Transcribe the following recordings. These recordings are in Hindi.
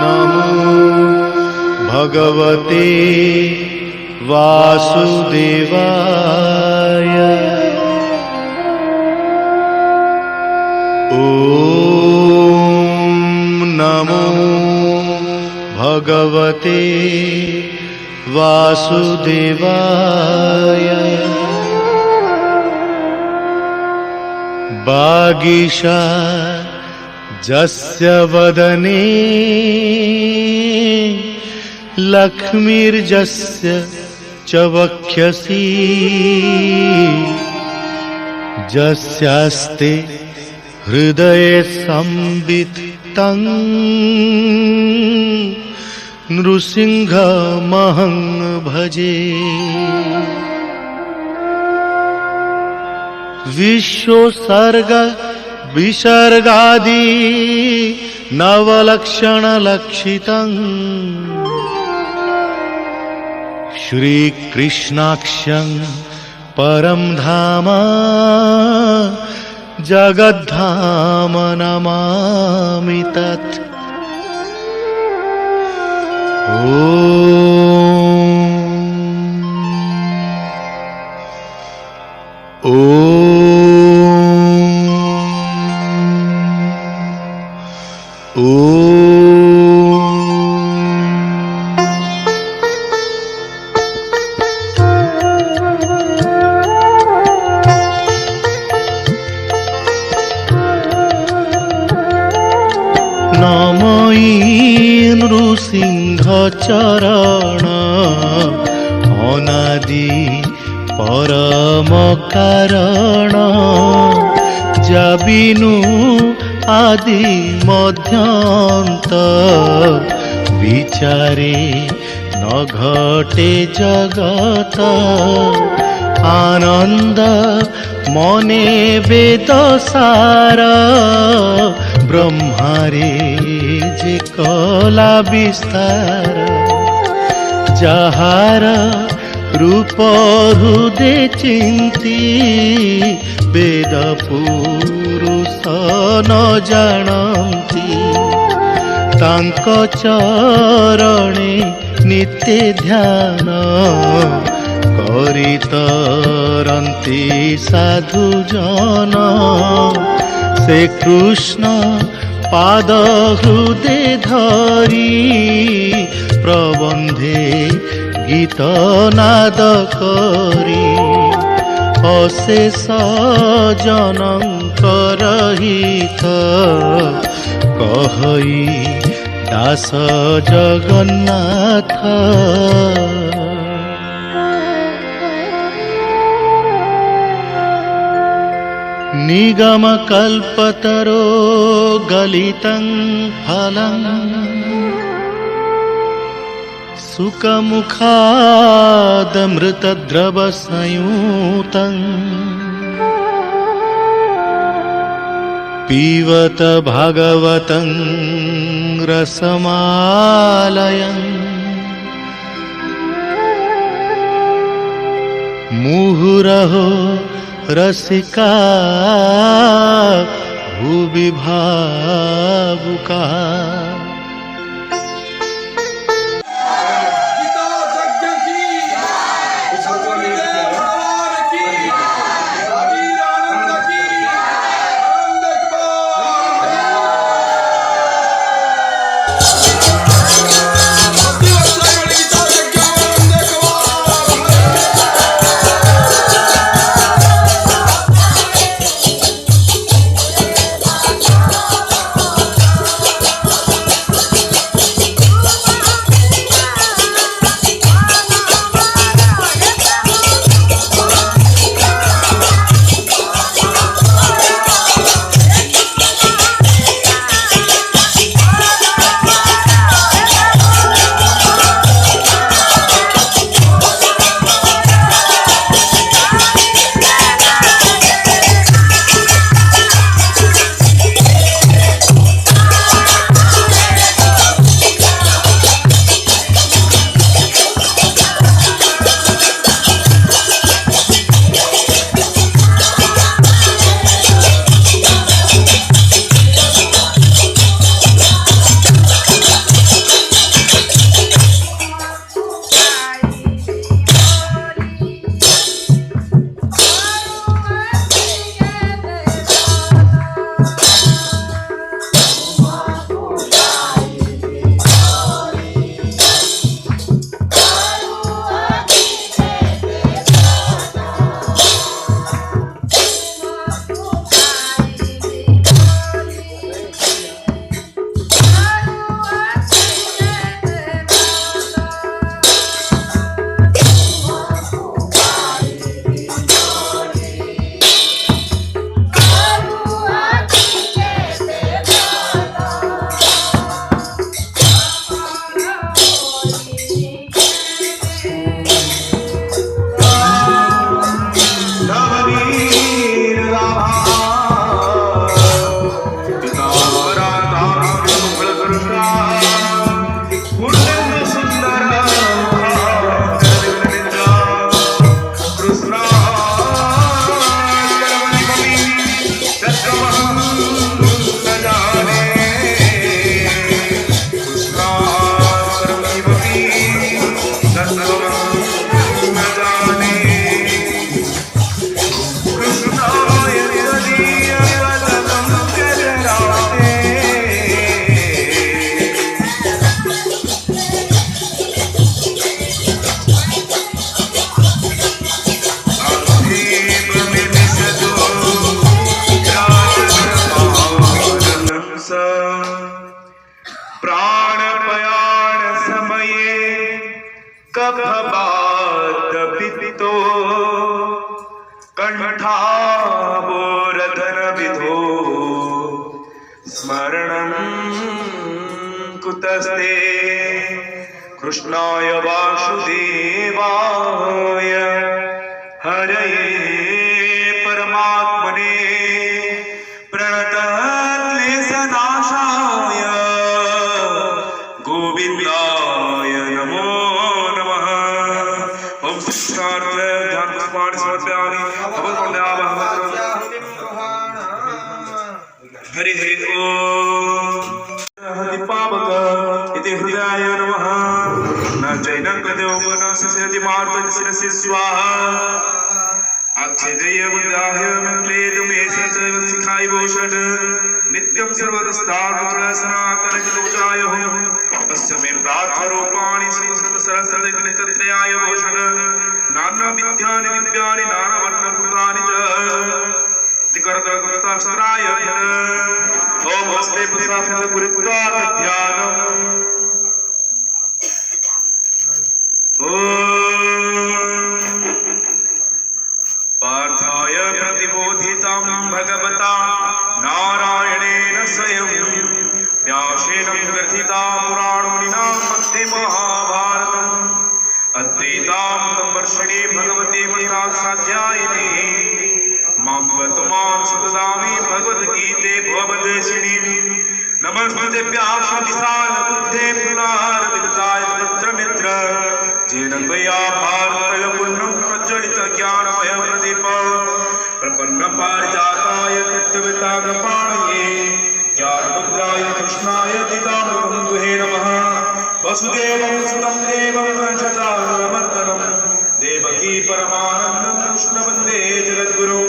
नमो भगवते वासुदेवाय। नमो भगवते वासुदेवाय। वागीशा जस्य वदने लक्ष्मीर्जस्य च वक्षसि जस्यास्ते हृदये संवित्तं नृसिंहमहं भजे। विश्वोत्सर्ग विसर्गादि नवलक्षणलक्षितं श्रीकृष्णाख्यं परं धाम जगद्धाम नमामि तत्। नृसिंह चरण अनादि परम कारण जाबिनु आदि मध्यांत विचारे न घटे जगत आनंद मने वेद सार ब्रह्मारे जे कला विस्तार जहार रूप हृदे चिंती वेद पुरुष न जानती तांक चरणे नित्य ध्यान करितरंती साधु जन से कृष्ण पाद हृदे धरी प्रबंधे गीत नाद करी अशेष जनकर हित कहई दास जगन्नाथ। निगम कल्पतरो गलितं फलं सुखमुखादमृतद्रव संयुतं पीवत भागवतं रसमालयं मुहुरहो रसिका भुवि भावुका। कंठाबोरधनविधो स्मरणं कुतस्ते कृष्णाय वासुदेवाय हरये परमात्मने प्रणतक्लेशनाशाय गोविन्दाय नमो नमः। ओम श्रीकृष्णाय ध्यान पुष्पाणि समर्पयामि हरि हरि ओम दीपावक इति हृदयाय नमः न चैनं कदेव न सस्यति मार्तन शिरसि स्वाहा अक्षेदय बुद्धाय मंगलेदुमे सचैव शिखाय भूषण नित्यं सर्वदस्तार्थ सनातन हितोचाय अस्य मे प्रार्थरूपाणि सरस्वतीत्रयाय भूषण नाना विद्यानि दिव्यानि नानावर्णकृतानि च करतलकृतास्त्राय ओम हस्ते पुष्पाभ्यां गुरुत्वा ध्यानम् पार्थाय प्रतिबोधितं भगवता नारायणेन स्वयं व्यासेन ग्रथिता पुराणमुनिना मध्ये महाभारतम् अद्वैतामृतं वर्षिणी भगवती साध्यायिनी मां सुखदामि भगवद्गीते भवद्वेषिणी नमस्ते व्यासविशाल बुद्धे पुनारविदाय मित्र जेन त्वया भारतय पुण्यं प्रज्वलित ज्ञानमय प्रदीप प्रपन्न पारिजाताय नित्यविताग्रपाणये ज्ञानमुद्राय कृष्णाय दितामृतं गुहे नमः। वसुदेवं सुतं देवं कंसचानूरमर्दनं देवकी परमानन्दं कृष्ण वन्दे जगद्गुरुं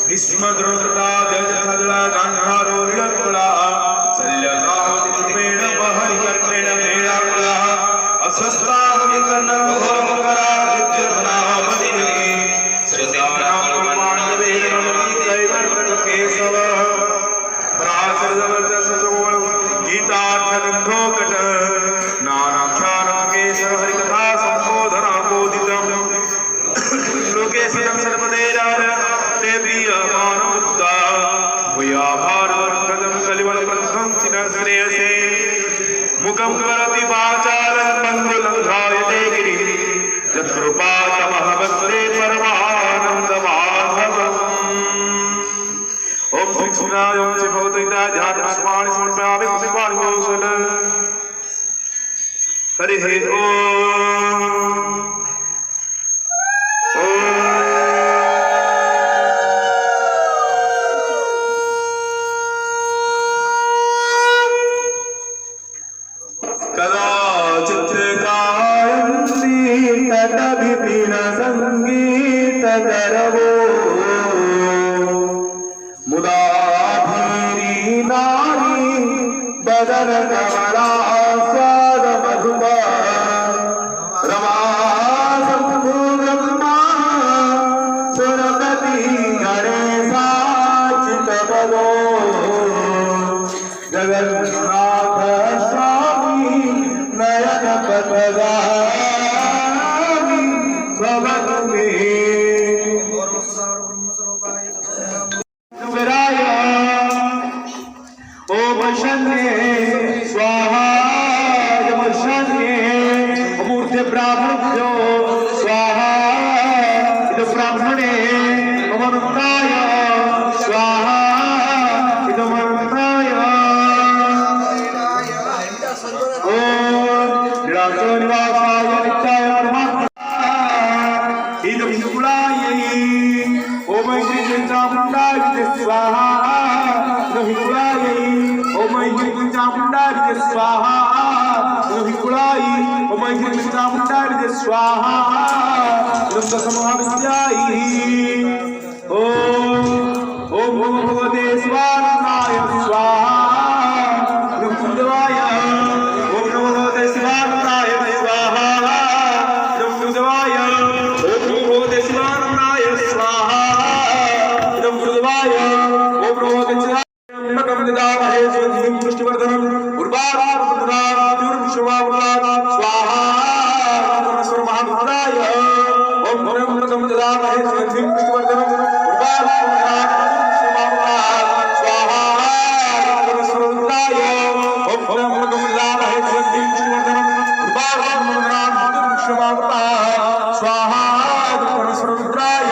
भीष्मद्रोणकृताद्यजला गान्धारो निरङ्कुला शल्यकादिरूपेण बहरिकर्णेन प्रेणाकुला अस्वस्तावकर्णघोरमकरादित्यधनामदिने श्रद्धानां पाण्डवेरमणिकैवर्तकेशव प्राचर्यवर्चसोळ गीतार्थगन्धोकट नानाख्यानं केशव हरिकथा सम्बोधनाबोधितं लोकेशं सर्वदेराय देवीयमानमुद्दा भूया भारतं कलिवलप्रद्धं चिनश्रेयसे मुखं करोति वाचालं मङ्गलङ्घायते गिरिः यत्कृपातमहवन्दे परमानन्दमाधवम्। ओम श्री कृष्णाय ओम श्री भगवते ध्यान पुष्पाणि समर्पयामि पुष्पाणि भूषण हरि हरि ओम संगीत करवो मुदाधीरी नारी बदन कमला स्वाद मधुमा रमा शंभु ब्रह्मा सुरपति गणेशाचित बलो जगन्नाथ स्वामी नयन पतगा ओम शन्ये स्वाहा शन्ये मूर्ति ब्राह्मणो स्वाहा इद ब्राह्मणे अमृताय स्वाहा इद अमृताय ओम निरासो निवासाय नित्याय परमात्मा इद हिकुलाय ओम श्री चामुंडाय स्वाहा हिकुलाय ओम श्री चामुंडाय स्वाहा हिकुलाय ओम श्री चामुंडाय स्वाहा समहाविद्याय ओम ओम भगवते स्वाहाय स्वाहा नमोदेवाय ओम भगवते स्वाहाय स्वाहा नमोदेवाय ओम भगवते स्वाहाय स्वाहा नमोदेवाय ओम भगवते दामहे स्वधीं पुष्टिवर्धनं उर्वारुर्विश्ववावृता स्वाहा महाभद्राय ओम भगवते महे सुगंधिं पुष्टिवर्धनं स्वाहा सर्वसर्वदाय ओम महे सुगंधिं पुष्टिवर्धनं स्वाहा सर्वसर्वदाय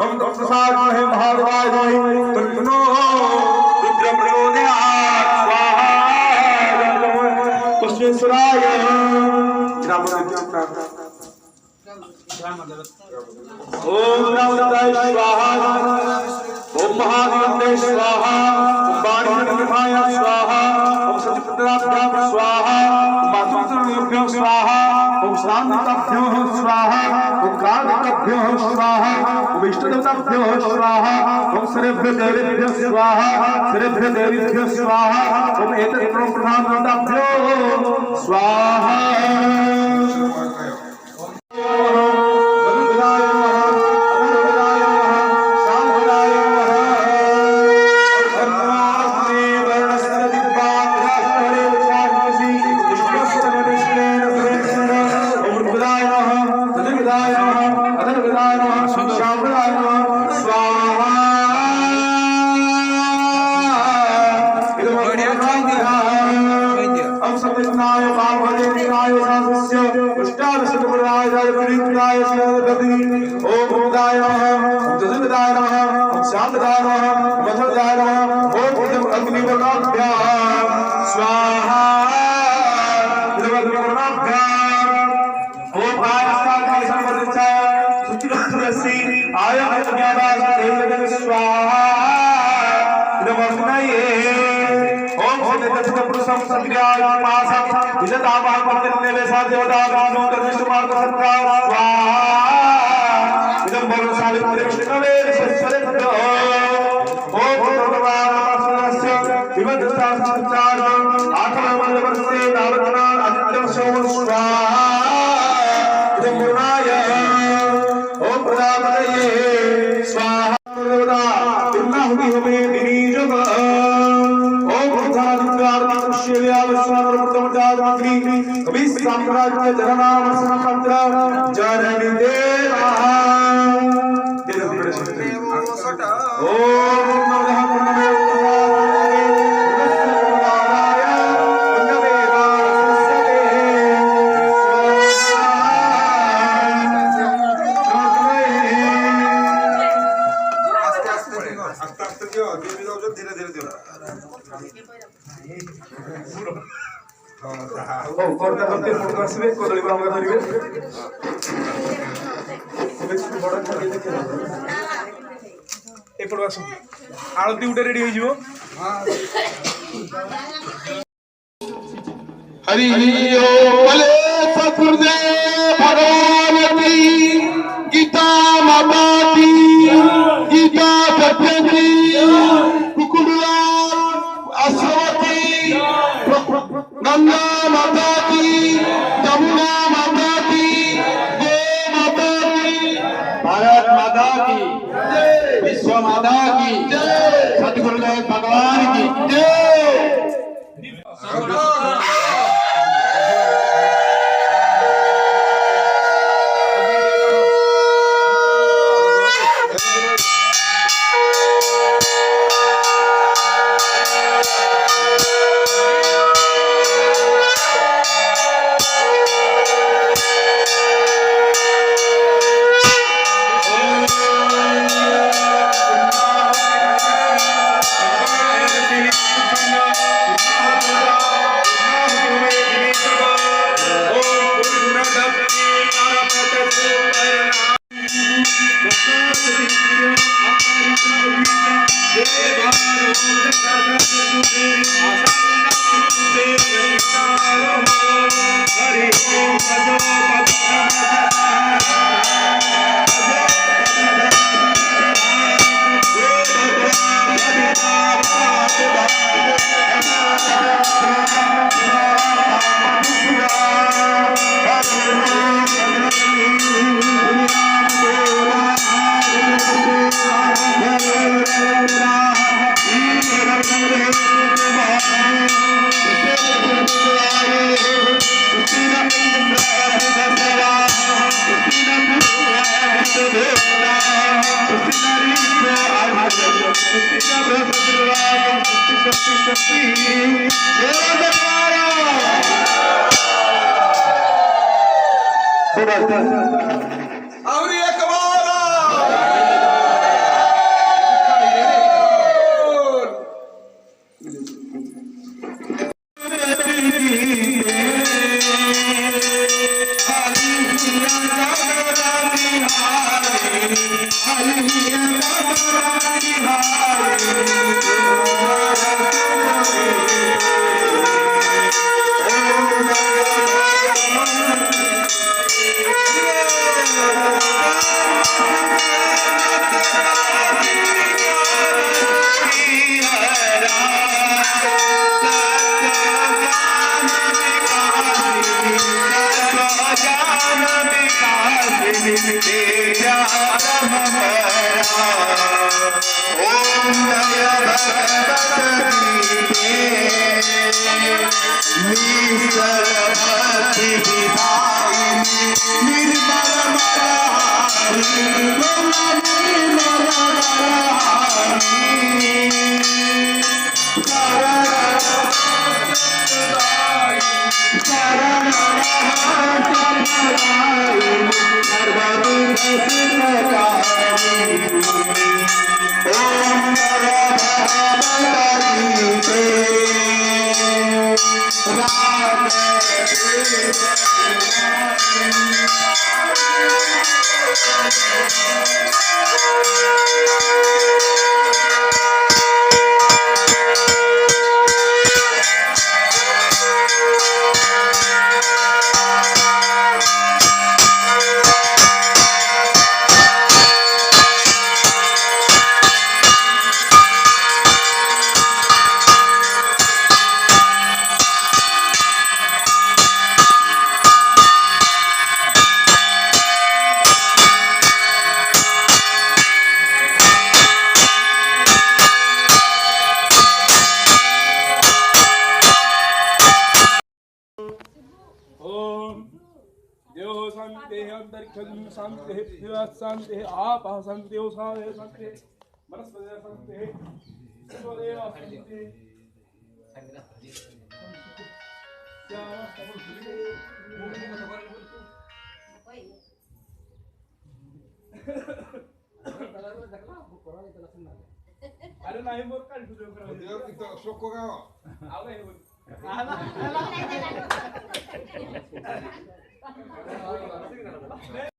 ओम प्रसाद महे महादेवाय तन्नो रुद्र प्रचोदयात् स्वाहा पुष्पेश्वराय ओम रामदाय स्वाहा ओम महादेवाय स्वाहा ओम बाणीनाथाय स्वाहा ओम सत्यपुत्राभ्याम स्वाहा ओम मातृभ्यो स्वाहा ओम शांताभ्यो स्वाहा ओम कालभ्यो स्वाहा ओम इष्टदेवताभ्यो स्वाहा ओम सर्वेभ्यो देवेभ्यो स्वाहा सर्वेभ्यो देवीभ्यो स्वाहा ओम एतत् प्रधानभ्यो स्वाहा साम्राज्य जननाम संपत्र जननी देवा ओम नमः नमः करते करते फोटो आसबे कदली ब्राह्मण धरिबे ए फोटो आसो आळती उठे रेडी हो जिवो हरि बोले सतगुरुदेव भगवती गीता माता की गीता सत्यवती कुकुला अश्वती गंगा माता की जमुना माता की गो माता की भारत माता की विश्व माता की सतगुरुदेव भगवान की जय। Hare आवरी एक बार शांति आप शांति शांति वनस्पति शांति अरे नाही मोर काढ तुझ्या शोको गाव आला